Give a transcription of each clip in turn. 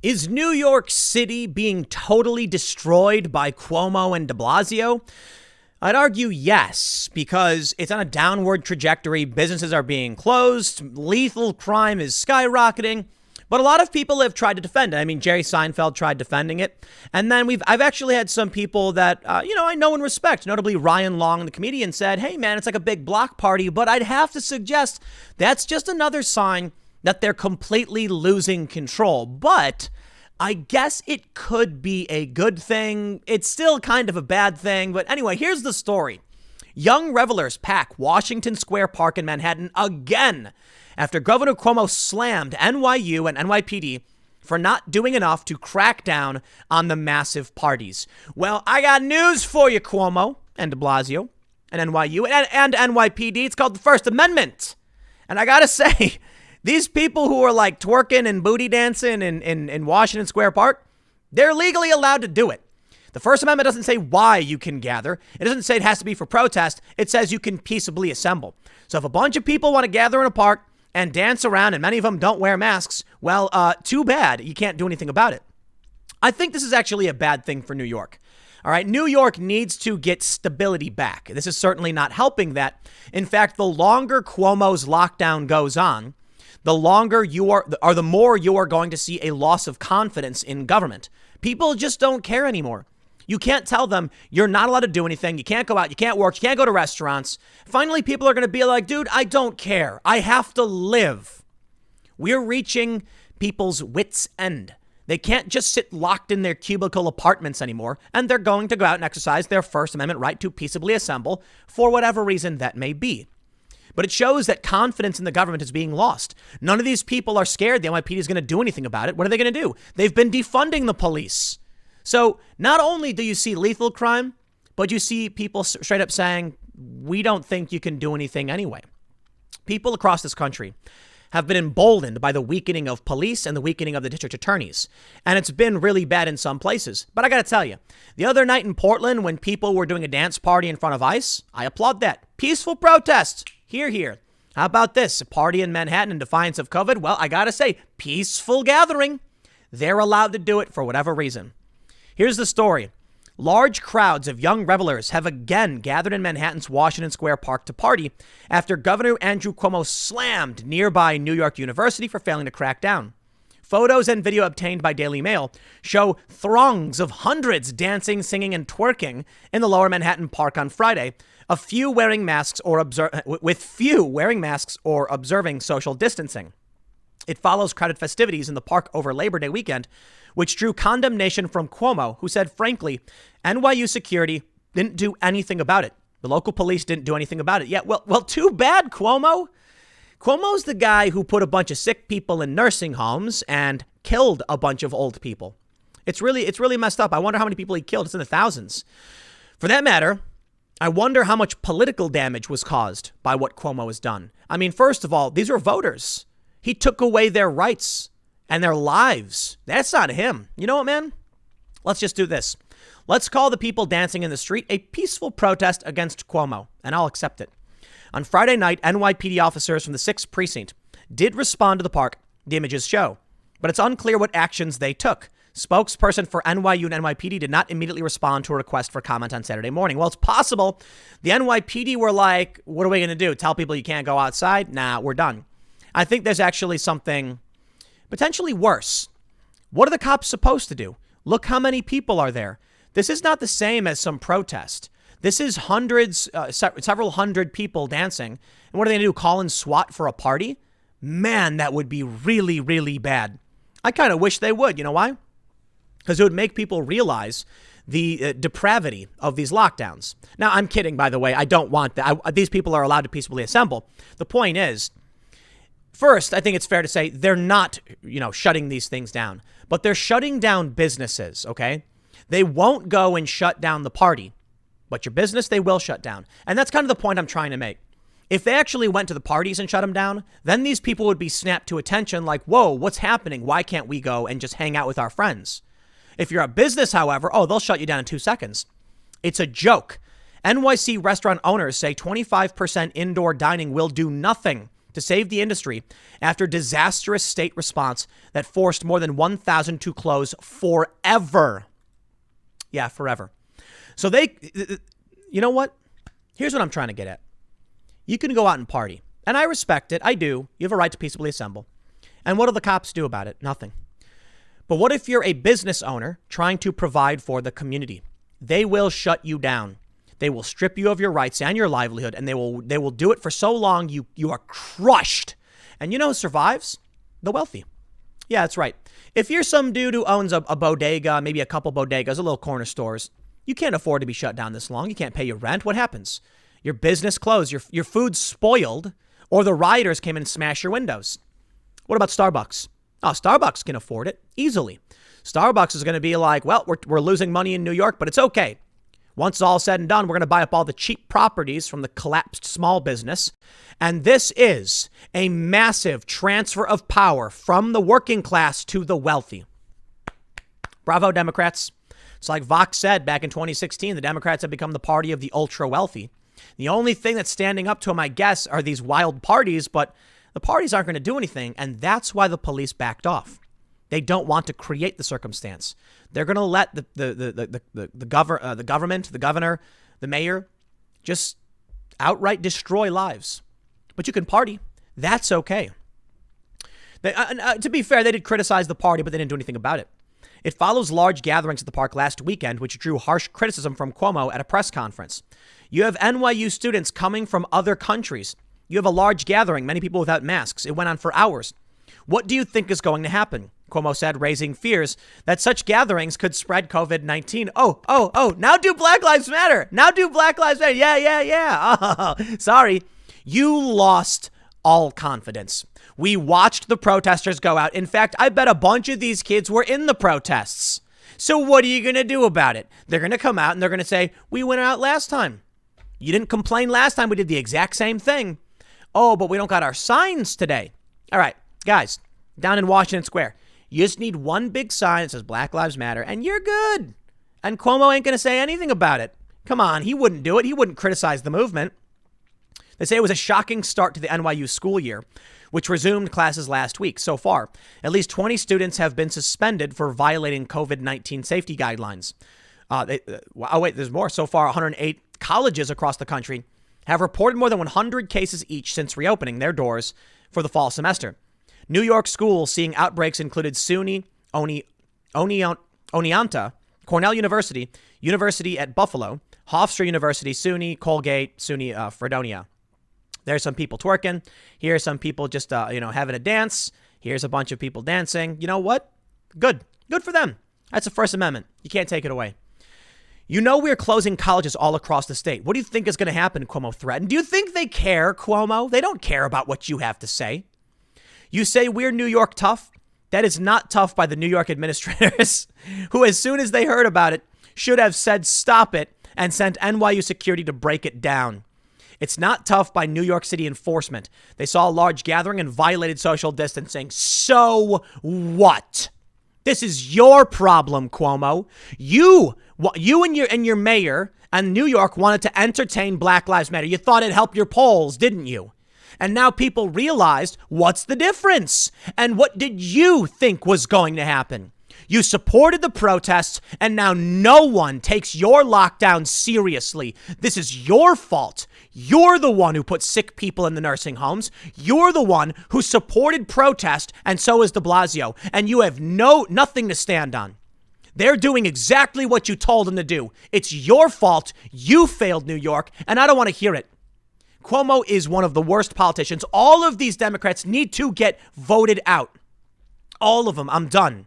Is New York City being totally destroyed by Cuomo and de Blasio? I'd argue yes, because it's on a downward trajectory. Businesses are being closed. Lethal crime is skyrocketing. But a lot of people have tried to defend it. I mean, Jerry Seinfeld tried defending it. And then I've actually had some people that, I know and respect, notably Ryan Long, the comedian, said, hey, man, it's like a big block party. But I'd have to suggest that's just another sign that they're completely losing control. But I guess it could be a good thing. It's still kind of a bad thing. But anyway, here's the story. Young revelers pack Washington Square Park in Manhattan again after Governor Cuomo slammed NYU and NYPD for not doing enough to crack down on the massive parties. Well, I got news for you, Cuomo and de Blasio and NYU and NYPD. It's called the First Amendment. And I got to say, these people who are like twerking and booty dancing in Washington Square Park, they're legally allowed to do it. The First Amendment doesn't say why you can gather. It doesn't say it has to be for protest. It says you can peaceably assemble. So if a bunch of people want to gather in a park and dance around, and many of them don't wear masks, well, too bad. You can't do anything about it. I think this is actually a bad thing for New York. All right, New York needs to get stability back. This is certainly not helping that. In fact, the longer Cuomo's lockdown goes on, the longer you are, or the more you are going to see a loss of confidence in government. People just don't care anymore. You can't tell them you're not allowed to do anything. You can't go out. You can't work. You can't go to restaurants. Finally, people are going to be like, dude, I don't care. I have to live. We're reaching people's wits' end. They can't just sit locked in their cubicle apartments anymore, and they're going to go out and exercise their First Amendment right to peaceably assemble for whatever reason that may be. But it shows that confidence in the government is being lost. None of these people are scared the NYPD is going to do anything about it. What are they going to do? They've been defunding the police. So not only do you see lethal crime, but you see people straight up saying, we don't think you can do anything anyway. People across this country have been emboldened by the weakening of police and the weakening of the district attorneys. And it's been really bad in some places. But I got to tell you, the other night in Portland, when people were doing a dance party in front of ICE, I applaud that. Peaceful protest. Here, here. How about this? A party in Manhattan in defiance of COVID? Well, I got to say, peaceful gathering. They're allowed to do it for whatever reason. Here's the story. Large crowds of young revelers have again gathered in Manhattan's Washington Square Park to party after Governor Andrew Cuomo slammed nearby New York University for failing to crack down. Photos and video obtained by Daily Mail show throngs of hundreds dancing, singing, and twerking in the lower Manhattan Park on Friday, with few wearing masks or observing social distancing. It follows crowded festivities in the park over Labor Day weekend, which drew condemnation from Cuomo, who said, frankly, NYU security didn't do anything about it. The local police didn't do anything about it. Yeah, well, too bad, Cuomo. Cuomo's the guy who put a bunch of sick people in nursing homes and killed a bunch of old people. It's really messed up. I wonder how many people he killed. It's in the thousands. For that matter, I wonder how much political damage was caused by what Cuomo has done. I mean, first of all, these are voters. He took away their rights and their lives. That's not him. You know what, man? Let's just do this. Let's call the people dancing in the street a peaceful protest against Cuomo, and I'll accept it. On Friday night, NYPD officers from the 6th Precinct did respond to the park, the images show, but it's unclear what actions they took. Spokesperson for NYU and NYPD did not immediately respond to a request for comment on Saturday morning. Well, it's possible the NYPD were like, what are we going to do? Tell people you can't go outside? Nah, we're done. I think there's actually something potentially worse. What are the cops supposed to do? Look how many people are there. This is not the same as some protest. This is hundreds, several hundred people dancing. And what are they going to do? Call in SWAT for a party? Man, that would be really, really bad. I kind of wish they would. You know why? Because it would make people realize the depravity of these lockdowns. Now, I'm kidding, by the way. I don't want that. These people are allowed to peacefully assemble. The point is, first, I think it's fair to say they're not, shutting these things down, but they're shutting down businesses, okay? They won't go and shut down the party, but your business, they will shut down. And that's kind of the point I'm trying to make. If they actually went to the parties and shut them down, then these people would be snapped to attention like, whoa, what's happening? Why can't we go and just hang out with our friends? If you're a business, however, they'll shut you down in 2 seconds. It's a joke. NYC restaurant owners say 25% indoor dining will do nothing to save the industry after disastrous state response that forced more than 1,000 to close forever. Yeah, forever. So you know what? Here's what I'm trying to get at. You can go out and party, and I respect it. I do. You have a right to peaceably assemble. And what do the cops do about it? Nothing. But what if you're a business owner trying to provide for the community? They will shut you down. They will strip you of your rights and your livelihood, and they will do it for so long you are crushed. And you know who survives? The wealthy. Yeah, that's right. If you're some dude who owns a bodega, maybe a couple bodegas, a little corner stores, you can't afford to be shut down this long. You can't pay your rent. What happens? Your business closed, your food's spoiled, or the rioters came in and smashed your windows. What about Starbucks? Oh, Starbucks can afford it easily. Starbucks is going to be like, well, we're losing money in New York, but it's okay. Once it's all said and done, we're going to buy up all the cheap properties from the collapsed small business. And this is a massive transfer of power from the working class to the wealthy. Bravo, Democrats. It's like Vox said back in 2016, the Democrats have become the party of the ultra wealthy. The only thing that's standing up to them, I guess, are these wild parties, but the parties aren't going to do anything. And that's why the police backed off. They don't want to create the circumstance. They're going to let the government, the governor, the mayor, just outright destroy lives. But you can party. That's okay. To be fair, they did criticize the party, but they didn't do anything about it. It follows large gatherings at the park last weekend, which drew harsh criticism from Cuomo at a press conference. You have NYU students coming from other countries. You have a large gathering, many people without masks. It went on for hours. What do you think is going to happen? Cuomo said, raising fears that such gatherings could spread COVID-19. Oh, now do Black Lives Matter. Now do Black Lives Matter. Yeah. Oh, sorry. You lost all confidence. We watched the protesters go out. In fact, I bet a bunch of these kids were in the protests. So what are you going to do about it? They're going to come out and they're going to say, we went out last time. You didn't complain last time. We did the exact same thing. Oh, but we don't got our signs today. All right, guys, down in Washington Square, you just need one big sign that says Black Lives Matter and you're good. And Cuomo ain't going to say anything about it. Come on, he wouldn't do it. He wouldn't criticize the movement. They say it was a shocking start to the NYU school year, which resumed classes last week. So far, at least 20 students have been suspended for violating COVID-19 safety guidelines. There's more. So far, 108 colleges across the country have reported more than 100 cases each since reopening their doors for the fall semester. New York schools seeing outbreaks included SUNY, Oneonta, Cornell University, University at Buffalo, Hofstra University, SUNY, Colgate, SUNY, Fredonia. There's some people twerking. Here's some people just, having a dance. Here's a bunch of people dancing. You know what? Good for them. That's the First Amendment. You can't take it away. You know we're closing colleges all across the state. What do you think is going to happen, Cuomo threatened? Do you think they care, Cuomo? They don't care about what you have to say. You say we're New York tough? That is not tough by the New York administrators, who as soon as they heard about it, should have said stop it and sent NYU security to break it down. It's not tough by New York City enforcement. They saw a large gathering and violated social distancing. So what? This is your problem, Cuomo. You and your mayor and New York wanted to entertain Black Lives Matter. You thought it'd help your polls, didn't you? And now people realized what's the difference. And what did you think was going to happen? You supported the protests, and now no one takes your lockdown seriously. This is your fault. You're the one who put sick people in the nursing homes. You're the one who supported protest, and so is de Blasio. And you have nothing to stand on. They're doing exactly what you told them to do. It's your fault. You failed New York, and I don't want to hear it. Cuomo is one of the worst politicians. All of these Democrats need to get voted out. All of them. I'm done.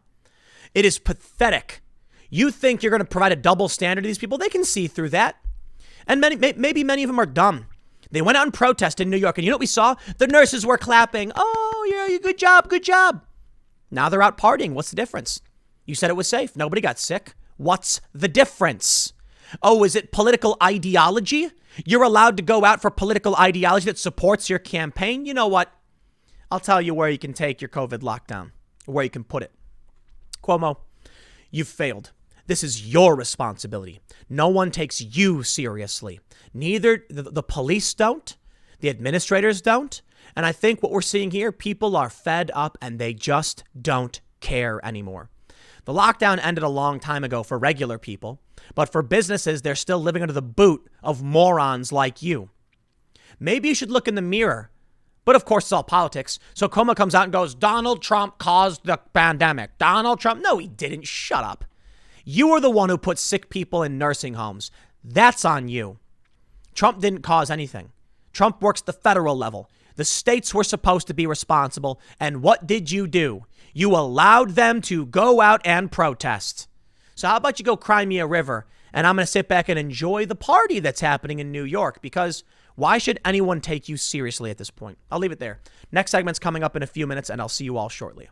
It is pathetic. You think you're going to provide a double standard to these people? They can see through that. And maybe many of them are dumb. They went out and protested in New York. And you know what we saw? The nurses were clapping. Oh, yeah, good job, good job. Now they're out partying. What's the difference? You said it was safe. Nobody got sick. What's the difference? Oh, is it political ideology? You're allowed to go out for political ideology that supports your campaign? You know what? I'll tell you where you can take your COVID lockdown, where you can put it. Cuomo, you've failed. This is your responsibility. No one takes you seriously. Neither the police don't. The administrators don't. And I think what we're seeing here, people are fed up and they just don't care anymore. The lockdown ended a long time ago for regular people, but for businesses, they're still living under the boot of morons like you. Maybe you should look in the mirror. But of course, it's all politics. So Cuomo comes out and goes, Donald Trump caused the pandemic. Donald Trump. No, he didn't. Shut up. You were the one who put sick people in nursing homes. That's on you. Trump didn't cause anything. Trump works the federal level. The states were supposed to be responsible. And what did you do? You allowed them to go out and protest. So how about you go cry me a river and I'm going to sit back and enjoy the party that's happening in New York, because why should anyone take you seriously at this point? I'll leave it there. Next segment's coming up in a few minutes and I'll see you all shortly.